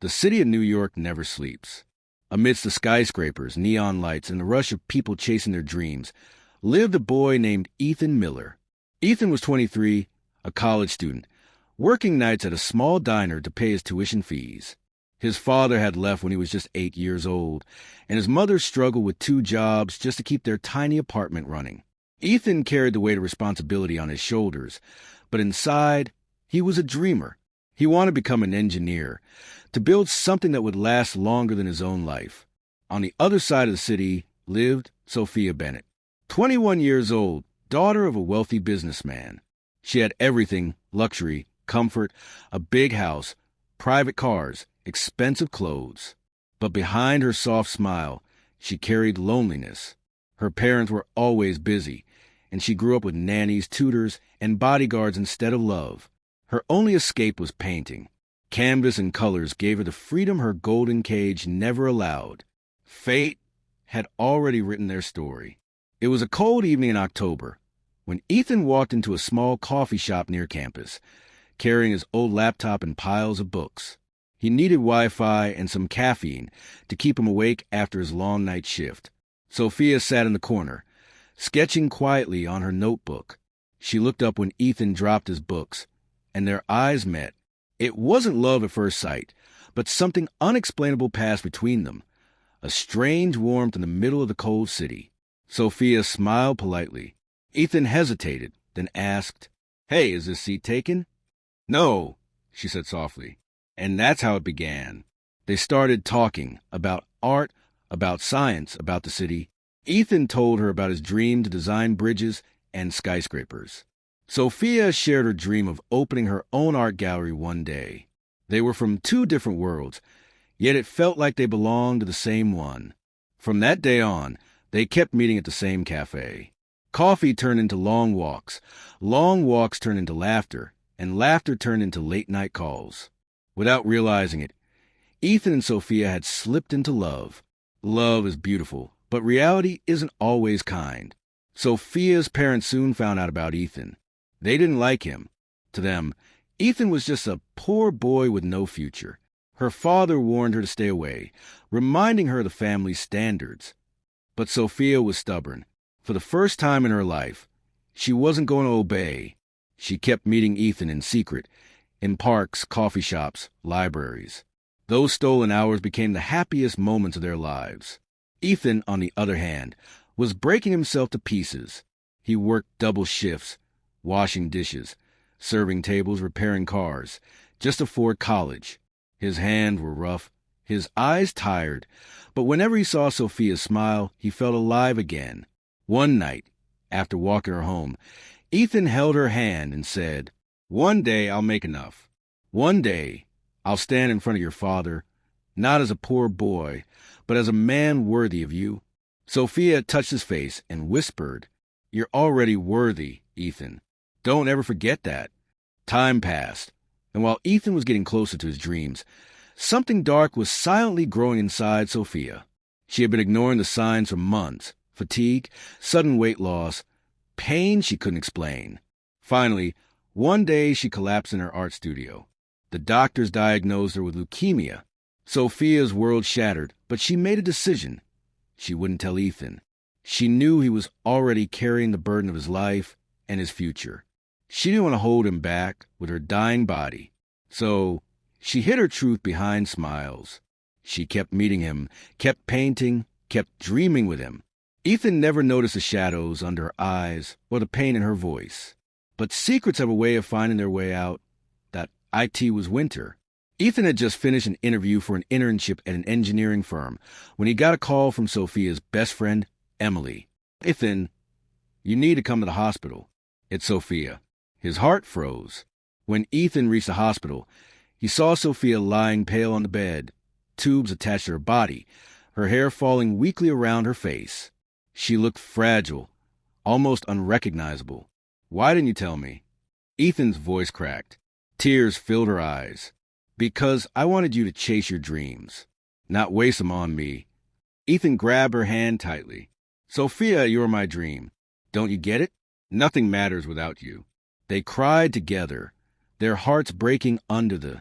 The city of New York never sleeps. Amidst the skyscrapers, neon lights, and the rush of people chasing their dreams, lived a boy named Ethan Miller. Ethan was 23, a college student, working nights at a small diner to pay his tuition fees. His father had left when he was just 8 years old, and his mother struggled with 2 jobs just to keep their tiny apartment running. Ethan carried the weight of responsibility on his shoulders, but inside, he was a dreamer. He wanted to become an engineer, to build something that would last longer than his own life. On the other side of the city lived Sophia Bennett, 21 years old, daughter of a wealthy businessman. She had everything: luxury, comfort, a big house, private cars, expensive clothes. But behind her soft smile, she carried loneliness. Her parents were always busy, and she grew up with nannies, tutors, and bodyguards instead of love. Her only escape was painting. Canvas and colors gave her the freedom her golden cage never allowed. Fate had already written their story. It was a cold evening in October when Ethan walked into a small coffee shop near campus, carrying his old laptop and piles of books. He needed Wi-Fi and some caffeine to keep him awake after his long night shift. Sophia sat in the corner, sketching quietly on her notebook. She looked up when Ethan dropped his books, and their eyes met. It wasn't love at first sight, but something unexplainable passed between them, a strange warmth in the middle of the cold city. Sophia smiled politely. Ethan hesitated, then asked, "Hey, is this seat taken?" "No," she said softly. And that's how it began. They started talking about art, about science, about the city. Ethan told her about his dream to design bridges and skyscrapers. Sophia shared her dream of opening her own art gallery one day. They were from 2 different worlds, yet it felt like they belonged to the same one. From that day on, they kept meeting at the same cafe. Coffee turned into long walks turned into laughter, and laughter turned into late-night calls. Without realizing it, Ethan and Sophia had slipped into love. Love is beautiful, but reality isn't always kind. Sophia's parents soon found out about Ethan. They didn't like him. To them, Ethan was just a poor boy with no future. Her father warned her to stay away, reminding her of the family's standards. But Sophia was stubborn. For the first time in her life, she wasn't going to obey. She kept meeting Ethan in secret, in parks, coffee shops, libraries. Those stolen hours became the happiest moments of their lives. Ethan, on the other hand, was breaking himself to pieces. He worked double shifts, washing dishes, serving tables, repairing cars, just to afford college. His hands were rough, his eyes tired, but whenever he saw Sophia smile, he felt alive again. One night, after walking her home, Ethan held her hand and said, "One day I'll make enough. One day I'll stand in front of your father, not as a poor boy, but as a man worthy of you." Sophia touched his face and whispered, "You're already worthy, Ethan. Don't ever forget that." Time passed, and while Ethan was getting closer to his dreams, something dark was silently growing inside Sophia. She had been ignoring the signs for months: fatigue, sudden weight loss, pain she couldn't explain. Finally, one day she collapsed in her art studio. The doctors diagnosed her with leukemia. Sophia's world shattered, but she made a decision. She wouldn't tell Ethan. She knew he was already carrying the burden of his life and his future. She didn't want to hold him back with her dying body. So she hid her truth behind smiles. She kept meeting him, kept painting, kept dreaming with him. Ethan never noticed the shadows under her eyes or the pain in her voice. But secrets have a way of finding their way out. That IT was winter. Ethan had just finished an interview for an internship at an engineering firm when he got a call from Sophia's best friend, Emily. "Ethan, you need to come to the hospital." It's Sophia. His heart froze. When Ethan reached the hospital, he saw Sophia lying pale on the bed, tubes attached to her body, her hair falling weakly around her face. She looked fragile, almost unrecognizable. "Why didn't you tell me?" Ethan's voice cracked. Tears filled her eyes. "Because I wanted you to chase your dreams, not waste them on me." Ethan grabbed her hand tightly. "Sophia, you're my dream. Don't you get it? Nothing matters without you." They cried together, their hearts breaking under the